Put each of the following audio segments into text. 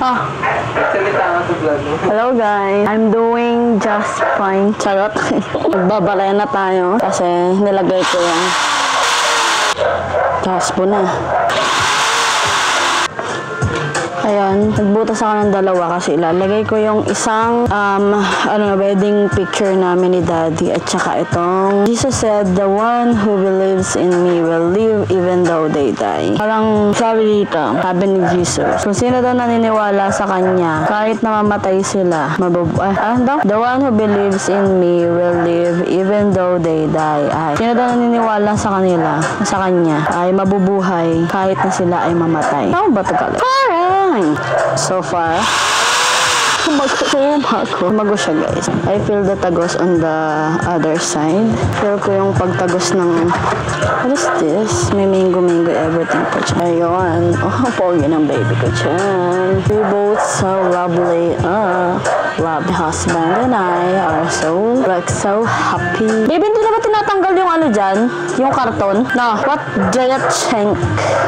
Ah. Salita nga sa vlog mo. Hello guys, I'm doing just fine. Charot. Magbabalay na tayo kasi nilagay ko yan. Tapos po na. Ayan, nagbutas ako ng dalawa kasi ilalagay ko yung isang wedding picture namin ni Daddy at saka itong Jesus said, the one who believes in me will live even though they die. Parang sabi dito, sabi ni Jesus, kung sino daw naniniwala sa kanya, kahit namamatay sila, the one who believes in me will live even though they die. Ay, sino daw naniniwala sa kanila, sa kanya, ay mabubuhay kahit na sila ay mamatay. Tama ba ito galit? So far, tumago siya guys. I feel the tagos on the other side. Feel ko yung pagtagos ng, what is this? May mango everything po dyan. Ayun. Oh, pogi ng baby ko dyan. We both so lovely. Love the husband and I are so happy. Baby, hindi na ba tinatanggal yung ano dyan? Yung karton? No. What? Giant shank.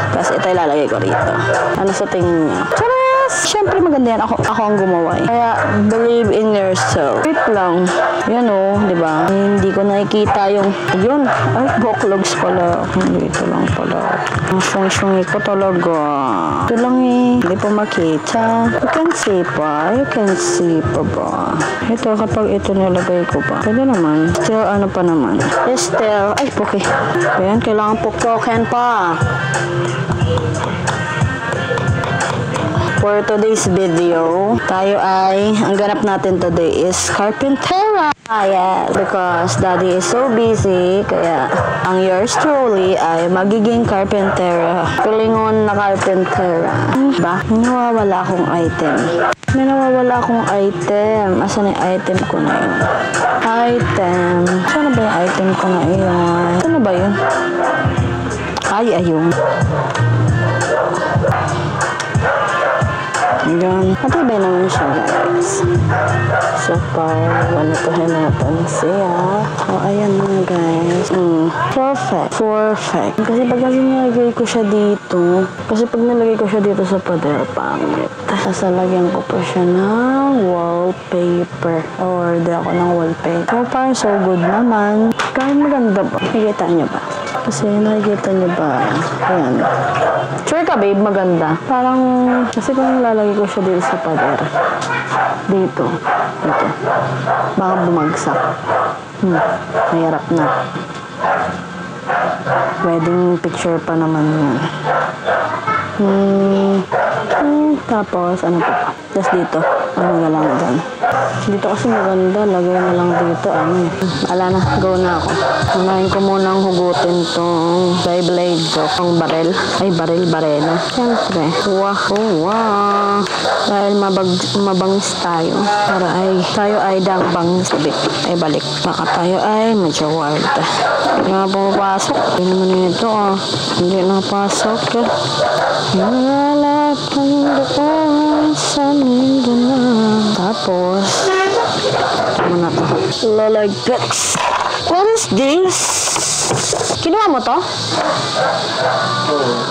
Tapos ito ilalagay ko rito. Ano sa tingin niya? Charas! Siyempre maganda yan. Ako ang gumawa eh. Kaya, believe in yourself. Wait lang. Yan o, di ba? Hindi ko nakikita yung, yun. Ay, boklogs pala. Hindi, ito lang pala. Ang syung-syungi ko talaga. Ito lang eh. Hindi pa makita. You can see pa. You can see pa ba? Ito, kapag ito nilagay ko pa. Pwede naman. Still, ano pa naman. Still, ay, okay. Ayan, kailangan puktoken pa. For today's video, tayo ay, ang ganap natin today is carpentera. Yes, because Daddy is so busy, kaya ang yours truly ay magiging carpentera. Pilingon na carpentera. Ba? May nawawala akong item. May nawawala akong item. Asan yung item ko na yun? Item. Saan ba yung item ko na yun? Saan ba yun? Ay, ayun. Ayan. Matibay naman siya, guys. So far, wanatuhin natin siya. So, ayan na, guys. Perfect. Kasi pag nilagay ko siya dito, sa pader, pangit. Sasalagyan ko pa siya ng wallpaper. Order ako ng wallpaper. So far, so good naman. Kahit maganda ba? Nakikita niyo ba? Kasi nakikita niyo ba? Ayan. Sure ka, babe, maganda. Parang, kasi kung lalagay ko siya dito sa pader. Dito. Baka bumagsak. Mahirap na. Wedding picture pa naman yun. Tapos, ano pa? Tapos dito. Ano na lang doon. Dito kasi maganda. Lagay na lang dito. Ala na. Go na ako. Unahin ko munang hugutin tong blade ko. Tong barel. Ay, barena. Siyempre. Wow. Dahil mabangis tayo. Para ay, tayo ay dangbang sabit. Ay, balik. Baka tayo ay medyo wild. Hindi nga pumapasok. Hindi naman ito, Hindi napasok. Nalalap ang doon sa mundo na. Tapos, ano na to? Like this. What is this? Kinuha mo to?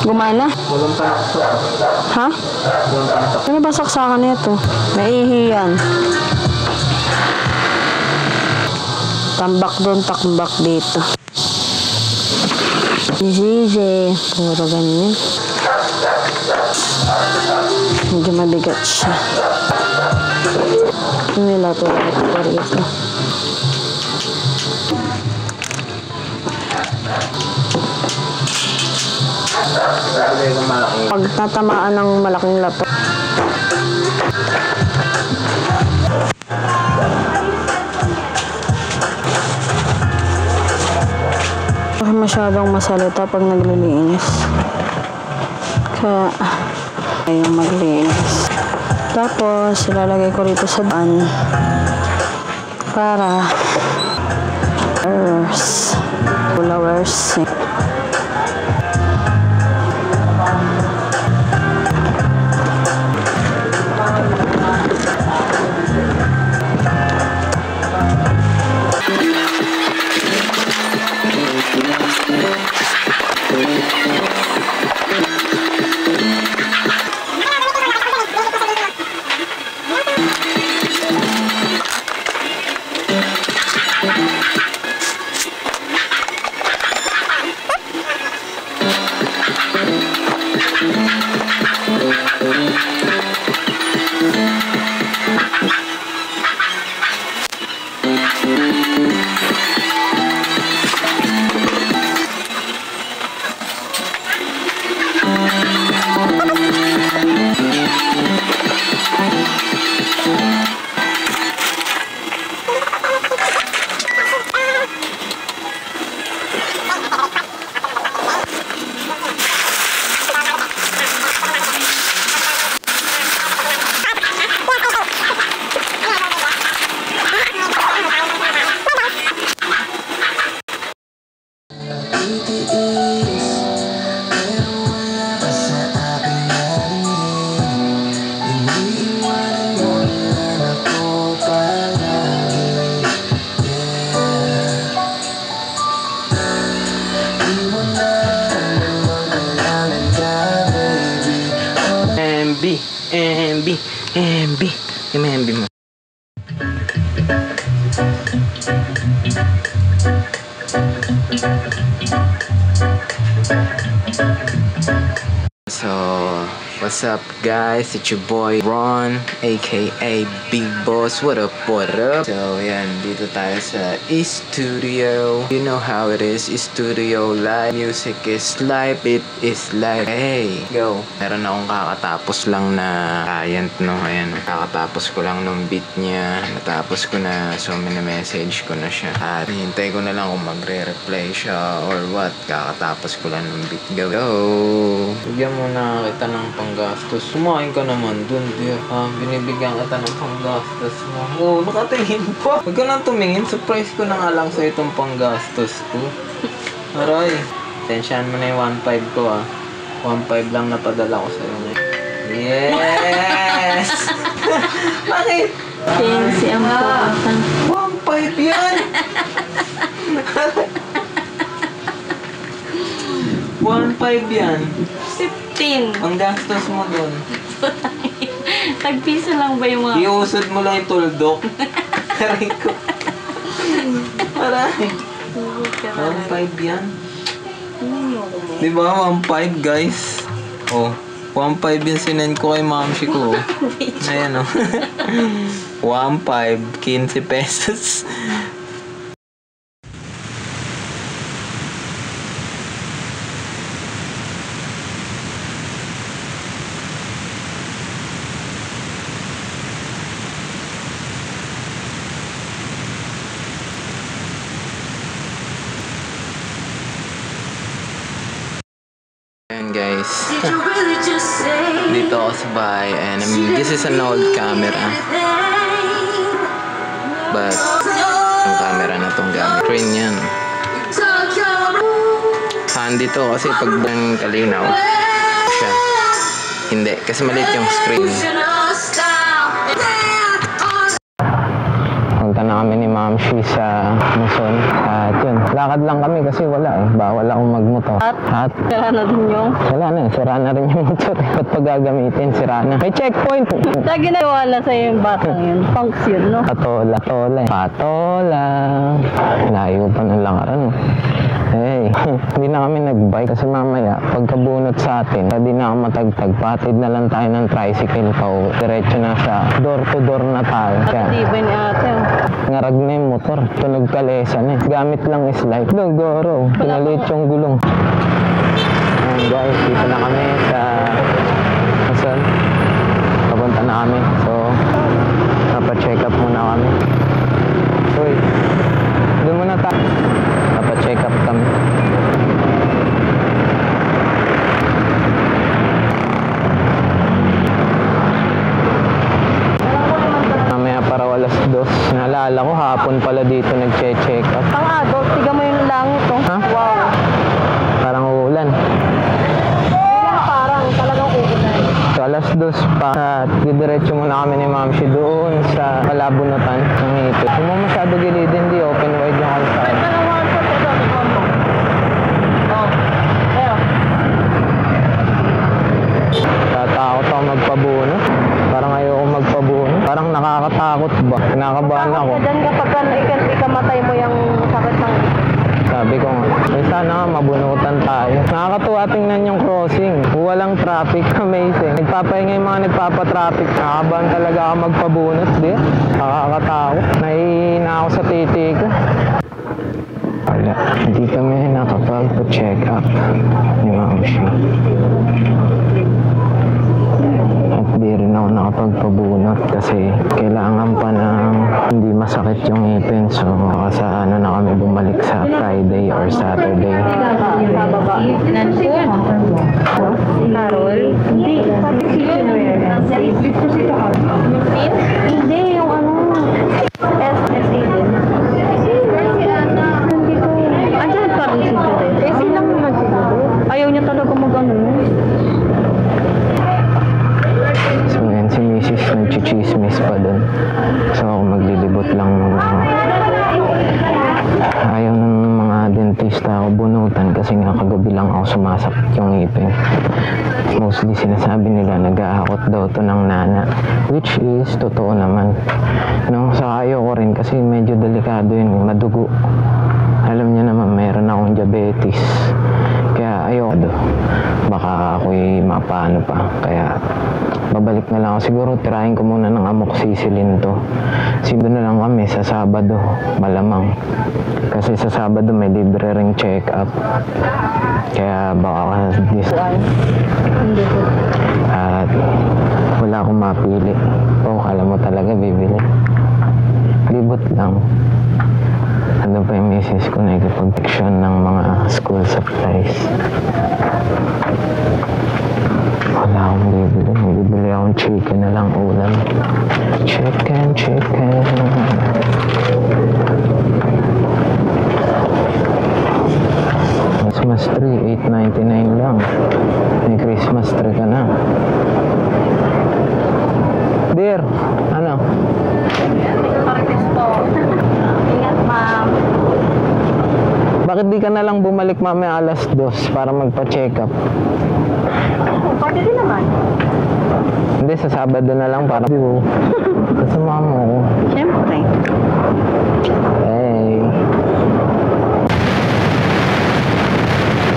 Gumana? Walang pasok. Ha? Walang pasok. Ano ba saksakan nito? Naihiyan. Tambak doon, takbak dito. Easy. Puro ganyan. Medyo mabigat siya. Nila ito rito. Pag tatamaan ng malaking lato. Masyadong masalita pag naglilinis. Kaya, ayun maglinis. Tapos, ilalagay ko rito sa daan para flowers. MB. Yung MB mo. So, what's up guys? It's your boy Ron, aka Big Boss. What up, what up? So, yan, dito tayo sa studio. You know how it is, studio live. Music is live, it is live. Hey, go! Meron akong kakatapos lang na client, no? Ayan, kakatapos ko lang nung beat niya. Natapos ko na, so mini-message ko na siya. At hintay ko na lang kung magre-reply siya or what. Kakatapos ko lang nung beat. Go! Bigyan mo na kita ng panggastos. Sumain ka naman dun, dear. Binibigyan kita ng panggastos mo. Oh, nakatingin pa. Huwag ka nang tumingin. Surprise ko na nga lang sa itong panggastos ko. Aray. Tensyahan mo na yung 1.5 ko, 1.5 lang napadala ko sa'yo. Yes! Bakit? Si ang putang. 1.5 yan! 1.5 yan. 15. Ang gastos mo dun. Tagpiso lang ba yung mga... Iusod mo lang yung tuldok. Aray ko. Aray. 1.5 yan. Di ba? 1.5 guys. Oh. 1.5 yung sinend ko kay mamshi ko. Ayan o. 1.5. 15 pesos. Ayan guys, dito ako sa bahay and this is an old camera, but yung camera na itong gamit screen yan. Handy to kasi pag bang kalinaw siya, hindi kasi maliit yung screen. Punta na kami ni Mamshi sa Muson. At yun, lakad lang kami kasi wala bawal akong magmotor. At Sira na din yung... wala na, sira na rin yung motor. Ba't pag gagamitin, sira na. May checkpoint! Lagi na iwala sa'yo yung batang yun. Punks yun, no? Patola. Layo pa ng langaran. Hey, hindi na kami nagbike kasi mamaya, pagkabunot sa atin, hindi na ako matagtag. Patid na lang tayo ng tricycle pa o diretso na sa door to door na tayo. Matibay ni ate. Ngarag na yung motor. Tunog kalesa na gamit lang is light. Goro. Pinalit yung gulong. Ayan guys, dito na kami sa Muson. Papunta na kami. So, napacheck up muna kami. Uy, doon muna tayo. Napacheck up kami. Para alas 2. Naalala ko, hapon pala dito nag-check up. Pang-adult, tiga mo yung langit, oh. Ha? Wow. Parang uulan. Parang talagang uulan. So, alas 2 pa. At didiretso muna kami ni Mamshi doon sa Palabunutan ng Ipit. Kung mo masyado gilidin, di open wide yung kalsada. Tatakot ako magpabunot. Parang ayoko magpabunot. Parang nakakatakot ba? Kinakabahan ako. Diyan kapag ikamatay mo yung sakit ng Sabi ko nga, sana nga mabunutan tayo. Nakakatuwa tingnan yung crossing. Walang traffic. Amazing. Nagpapahinga yung mga nagpapatraffic. Nakakabahan talaga ako magpabunot. Di? Nakakatakot. Nahihina ako sa titik. Wala. Hindi kami nakapagpa-check up ni Mamshi. At di rin ako nakapagpabunot kasi kailangan pa ng hindi masakit yung ngipin. So, sa ano na kami bumalik sa Friday or Saturday. Carol? Hindi. Hindi, yung ano. SSA din. Andiyan pa rin si Jude. Eh, silang naman si Jude. Ayaw niya talaga mag-ano. So, yan si Mrs. nagchichismis pa dun. So, ako maglilibot lang ng ayaw ng mga dentista ako bunutan kasi kasi nga kagabi lang ako sumasakit yung ngipin. Mostly sinasabi nila nag-aakot daw to ng nana, which is totoo naman. No, sa ayoko rin kasi medyo delikado yun, madugo. Alam niyo naman meron akong diabetes. Kaya ayoko, baka ako'y mapaano pa. Kaya babalik na lang ako. Siguro tirahin ko muna ng amoxicillin to. Siguro na lang kami sa Sabado, malamang. Kasi sa Sabado may libre ring check-up. Kaya baka this. At wala akong mapili. Kala mo talaga bibili. Libot lang. Ano pa yung misis ko na ikipag-action ng mga school supplies. Wala akong bibili. Bibili akong chicken na lang ulam. Chicken. Christmas tree, $8.99 lang. May Christmas tree ka na. Dear, ano? Ingat, ma'am. Bakit di ka na lang bumalik mamaya 2:00 para magpa-check up? Pwede din naman. Hindi, sa Sabado na lang para kasama mo ko. Siyempre. Hey.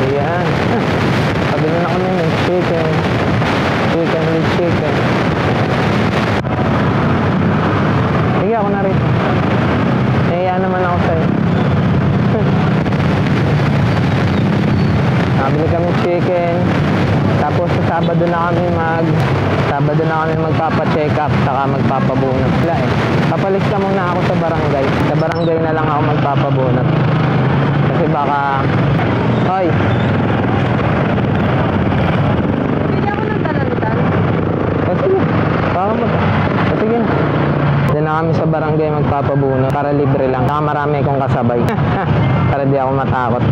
Ayan. Pabili na kami ng chicken. Chicken with chicken. Sige, ako na rin. Nahiya naman ako sa'yo. Nabili kami chicken. Tapos sa Sabado na kami magpapa-check up saka magpapabunot. Wala eh. Papalista muna ako sa barangay. Sa barangay na lang ako magpapabunot. Kasi baka... Hoy! Hindi ako ng talantan. O sige. Baka mo. O sige na. Diyan na kami sa barangay magpapabunot para libre lang. Saka marami akong kasabay. Para di ako matakot.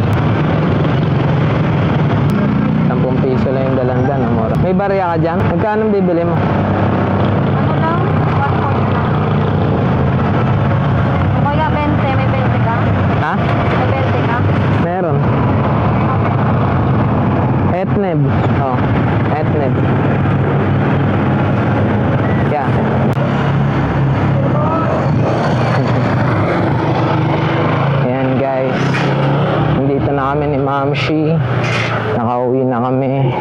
10 piso lang yung dalandan, amora. May barya ka dyan? Magkano bibili mo? Ano lang? 1 point lang. Kuya, 20. May 20 ka? Ha? May 20 ka? Meron. Etneb. Oh, etneb. Yeah. Ayan guys. Nandito na kami ni Ma'am Shi. Nakauwi na kami.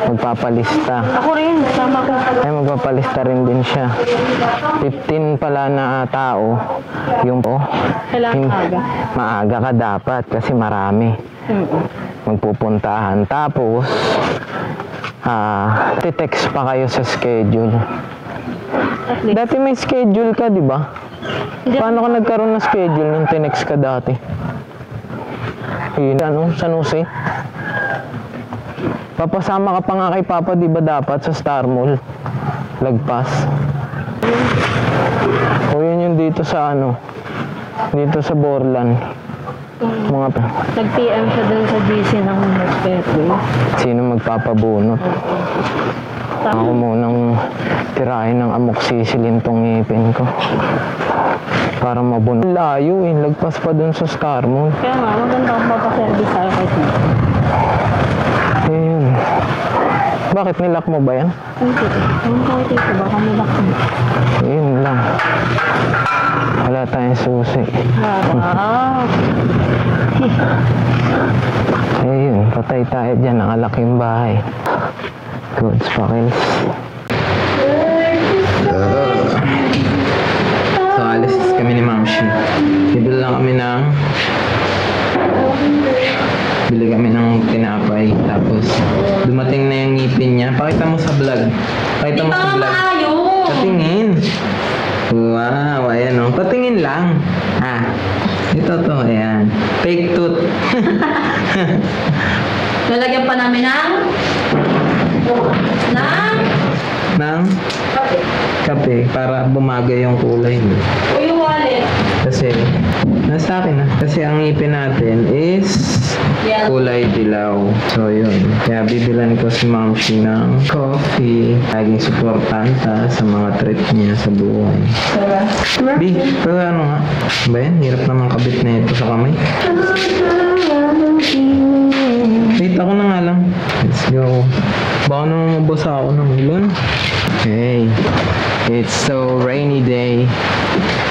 Magpapalista. Ako rin. Sama ko. Ay, magpapalista rin din siya. 15 pala na tao. Yung po. Kailangan aga. Maaga ka dapat kasi marami. Magpupuntahan. Tapos, titext pa kayo sa schedule. Dati may schedule ka, di ba? Paano ka nagkaroon ng schedule nung tinext ka dati? Yun, ano? San Jose? Papasama ka pa nga kay Papa, di ba dapat sa Star Mall? Lagpas. O yun yung dito sa ano? Dito sa Borlan. Mga Nag-PM siya dun sa GC ng Respeto. sino magpapabunot? Ako munang tirahin ng amoxicillin tong ngipin ko. Para mabunot. Layo eh. Lagpas pa dun sa Star Mall. Kaya nga, maganda akong papaservice tayo kay Tito. Ayun. Bakit nilak mo ba yan? Hindi. Ang kay Tito, baka nilak mo. Ayun lang. Wala tayong susi. Wow. Ayun. Patay tayo dyan. Nakalaking bahay. Goods pakils. So, alis kami ni Ma'am Shi. Bibili lang kami ng tinapay. Tapos, dumating na yung ngipin niya. Pakita mo sa vlog. Pakita mo sa vlog. Patingin. Wow, ayan o. Patingin lang. Ito to, ayan. Fake tooth. Lalagyan pa namin ng kape para bumagay yung kulay mo. yung wallet. Kasi, nasa akin na. Kasi ang ngipin natin is kulay dilaw. So, yun. Kaya bibilan ko si Ma'am Shi ng coffee. Laging supportanta sa mga trip niya sa buhay. Pero ano nga? Ba yan? Hirap naman kabit na ito sa kamay. Kita ko na nga lang. Let's go. Baka naman mabasa ako ng ulan. Okay. It's so rainy day.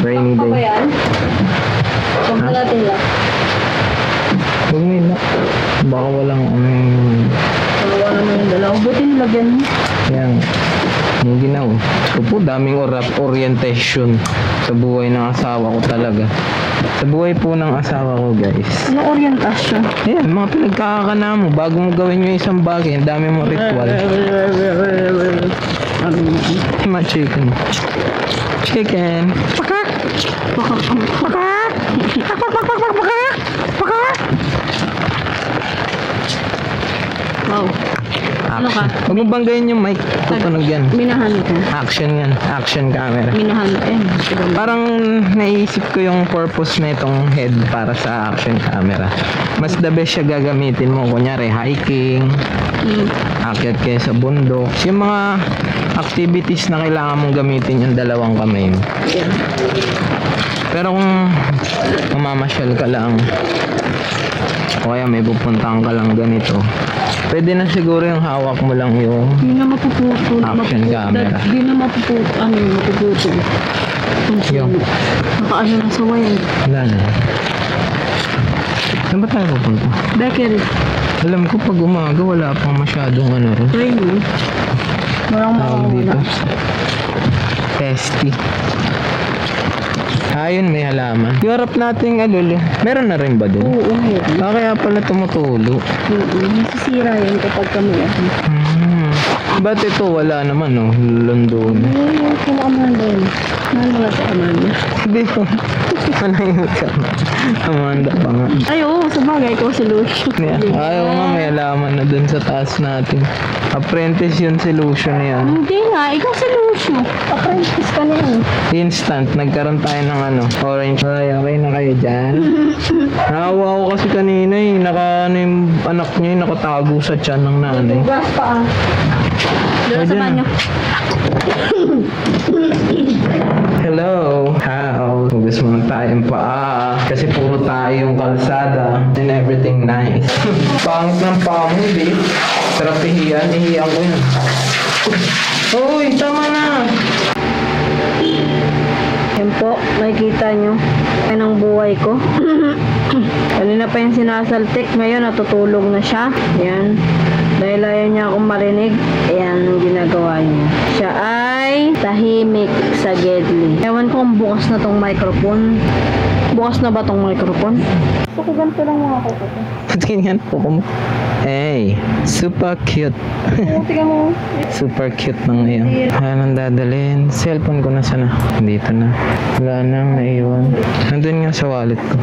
Rainy Ako day. yan? Huwag na natin lang. Huwag nila. Baka walang Kawawa naman yung dalawa. Buti nilagyan mo. yan. Yung ginaw. Ito po, daming orientation sa buhay ng asawa ko talaga. Sa buhay po ng asawa ko, guys. Ano orientasyon? Ayan, mga pinagkakakana mo. Bago mo gawin yung isang bagay, ang dami mong ritual. Mga chicken. Chicken. Pakak! Pakak! Pakak! Pakak! Pakak! Wow. Ano ka? Huwag mo banggayin yung mic. Tutunog yan. Minahan ka. Action yan. Action camera. Minahan ka. Parang naisip ko yung purpose na itong head para sa action camera. Mas the best siya gagamitin mo. Kunyari, hiking, akyat kayo sa bundok. Yung mga activities na kailangan mong gamitin yung dalawang kamay mo. Yeah. Pero kung mamamasyal ka lang, o kaya may pupuntahan ka lang ganito, pwede na siguro yung hawak mo lang yung Hindi na mapuputol. action camera. Hindi na mapuputol. Ano yung mapuputol? Yung, Nakaano na sa wire. wala na. Saan ba tayo pupunta? Bakery. Alam ko pag umaga wala pang masyadong ano rin. Train mo. Walang Tawag dito. makakawala. Testy. Ayun, may halaman. Yung harap nating alul, meron na rin ba dun? Oo, meron. Kaya pala tumutulo. Nasisira yan kapag kami Ba't ito wala naman, no? London. Ay, kung Amanda yun. Ano nga sa Amanda? Hindi ko. Manahimik ka. Amanda pa nga. Ay, oo, sa bagay ko solution. Yeah. Ayaw nga, may halaman na dun sa taas natin. Apprentice yun solution yan. Hindi nga, ikaw solution. Apprentice ka na yun. Instant, nagkaroon tayo ng ano, orange. Ay, okay na kayo dyan. Nakawa ko kasi kanina eh. Ano yung anak niya eh, nakatago sa tiyan ng nanay. Gas pa ah. Doon sa Pwede na. banyo. Hello! How? Gusto mo tayong paa. Kasi puro tayo yung kalsada. And everything nice. Pangit ng paa mo, babe. Sarap ihiyan. Ihiyan ko yun. Uy, tama na! Yan po, makikita nyo. Ay ng buhay ko. Kanina pa yung sinasaltik. Ngayon, natutulog na siya. Yan. Dahil ayaw niya akong marinig, ayan ang ginagawa niya. Siya ay tahimik sa Gedli. Ewan ko kung bukas na tong microphone. Bukas na ba tong microphone? So, ganito lang mga kuko ko. Tingnan po ko mo. Hey, super cute. Tingnan mo. Super cute ng ngayon. Ayan ang dadalhin. Cellphone ko na sana. Dito na. Wala nang naiwan. Nandun nga sa wallet ko.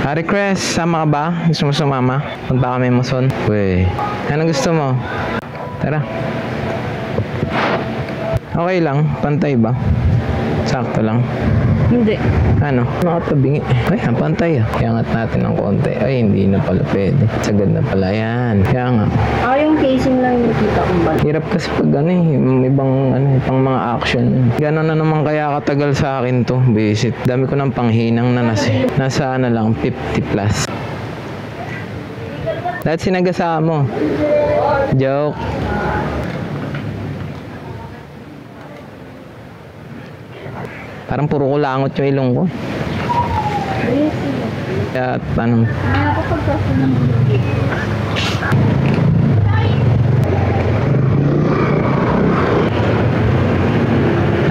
Harry Crest, sama ka ba? Gusto mo sumama? Punta kami Muson. Wey. Ano gusto mo? Tara. Okay lang. Pantay ba? Sakto lang. Hindi. Ano? Nakatabingi. Ay, ang pantay ah. Iangat natin ng konti. Ay, hindi na pala pwede. Sagad na pala yan. Kaya nga. Ah, yung casing lang yung nakita kong balik. Hirap kasi pag ano eh, yung ibang ano, pang mga action. Gano'n na naman kaya katagal sa akin to, visit. Dami ko ng panghinang na nasa ano lang, 50 plus. Dahil sinagasama mo. Joke. Parang puro kulangot yung ilong ko. Kaya ano,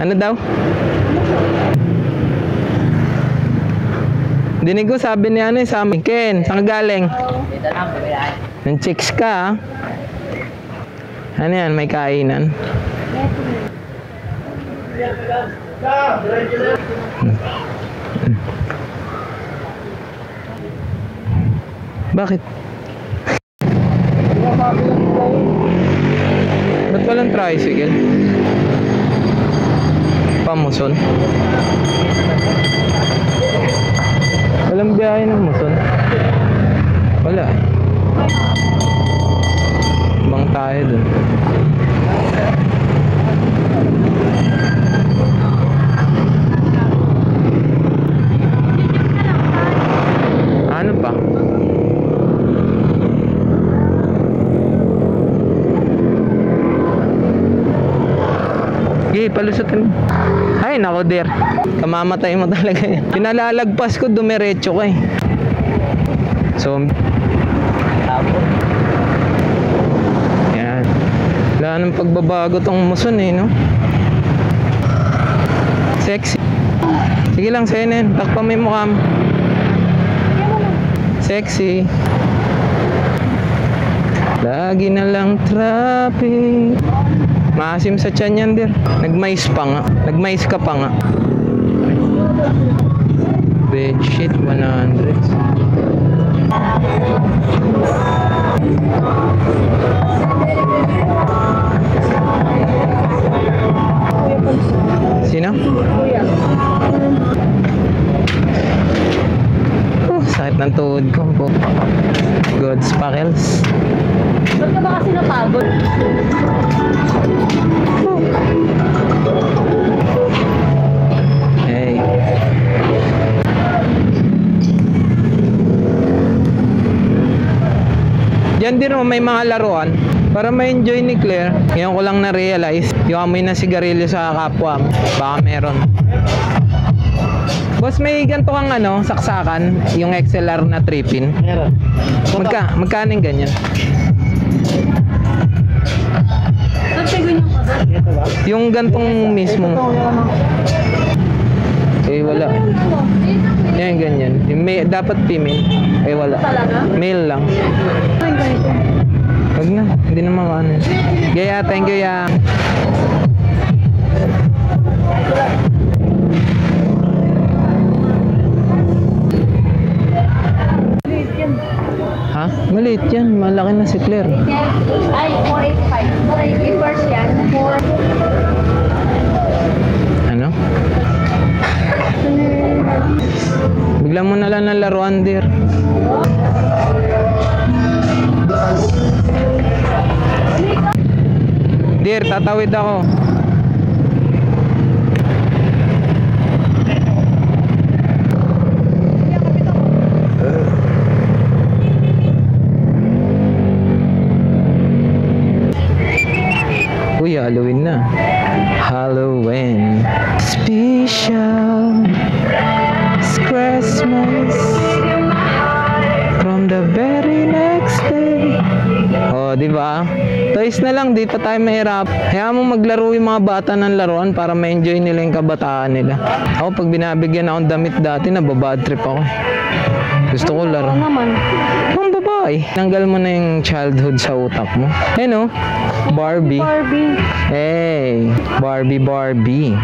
ano daw? Dinig ko sabi ni ano sa amin, Ken, saan ka galing? Ng chicks ka, ah. Ano yan, may kainan? Bakit? Ba't walang tricycle? Pamuson? Walang biyahe ng Muson? Wala. Ibang tayo dun. Ano pa? Sige, palusutin mo. Ay, nako dear. Kamamatay mo talaga yan. Pinalalagpas ko, dumiretso ka eh. So, yan. Wala nang pagbabago tong muson eh, no? Sexy. Sige lang, Senen. Takpan mo yung mukha mo. Sexy. Lagi na lang traffic. Maasim sa tiyan yan, dir. Nagmais pa nga. Nagmais ka pa nga. Bedsheet, 100. Sino? Kuya. Sakit ng tuhod ko po. Good sparkles. Ba't ka ba kasi napagod? Hey. Diyan din mo may mga laruan para ma-enjoy ni Claire. Ngayon ko lang na-realize yung amoy ng sigarilyo sa kapwa mo. Baka meron. Boss, may ganito kang saksakan, yung XLR na 3-pin. Meron. Magkano yung ganyan? Ito ba? Yung gantong mismo. Eh, wala. Yan, ganyan. Yung dapat female. Eh, wala. Male lang. Wag na. Hindi naman ano. Gaya, thank you, ya. Ha? Maliit yan. Malaki na si Claire. Ay, 485. Reverse yan. 4. Ano? Bigla mo na lang ng laruan, dear. Dear, tatawid ako. Uy, Halloween na. Halloween. Special. It's Christmas. From the very next day. Oh, di ba? Toys na lang, di pa tayo mahirap. Kaya mo maglaro yung mga bata ng laruan para ma-enjoy nila yung kabataan nila. Ako, pag binabigyan akong damit dati, nababad trip ako. Gusto ko laro. naman. Ang babae. Tanggal mo na yung childhood sa utak mo. Eh no? Barbie. Barbie. Hey, Barbie.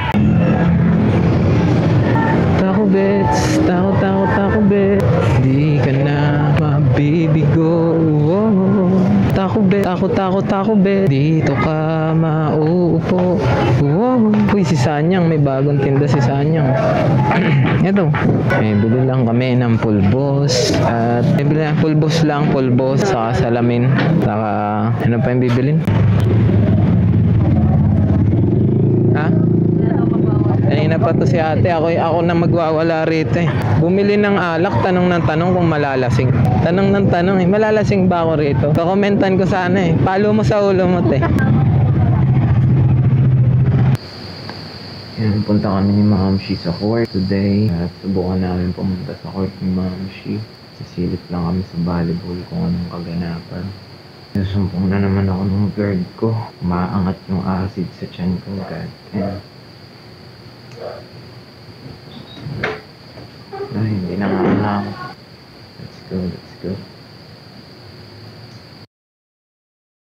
Tako bets, tako bets. Di ka na mabibigo. Tako bet. Dito ka mauupo. Uy, si Sanyang, may bagong tinda si Sanyang. Ito, bili lang kami ng pulbos. At bili lang pulbos, saka salamin. Saka, ano pa yung bibilin? Ha? Kanina pa to si ate, ako na magwawala rito eh. Bumili ng alak, tanong ng tanong kung malalasing. Tanong ng tanong eh, malalasing ba ako rito? Kakomentan ko sana eh, palo mo sa ulo mo te. Yan, punta kami ni Mamshi sa court today. At subukan namin pumunta sa court ni Mamshi. Sisilip lang kami sa volleyball kung anong kaganapan. Nasumpong na naman ako ng guard ko. Maangat yung acid sa tiyan ko. God damn. Ay, hindi na nga lang. Let's go.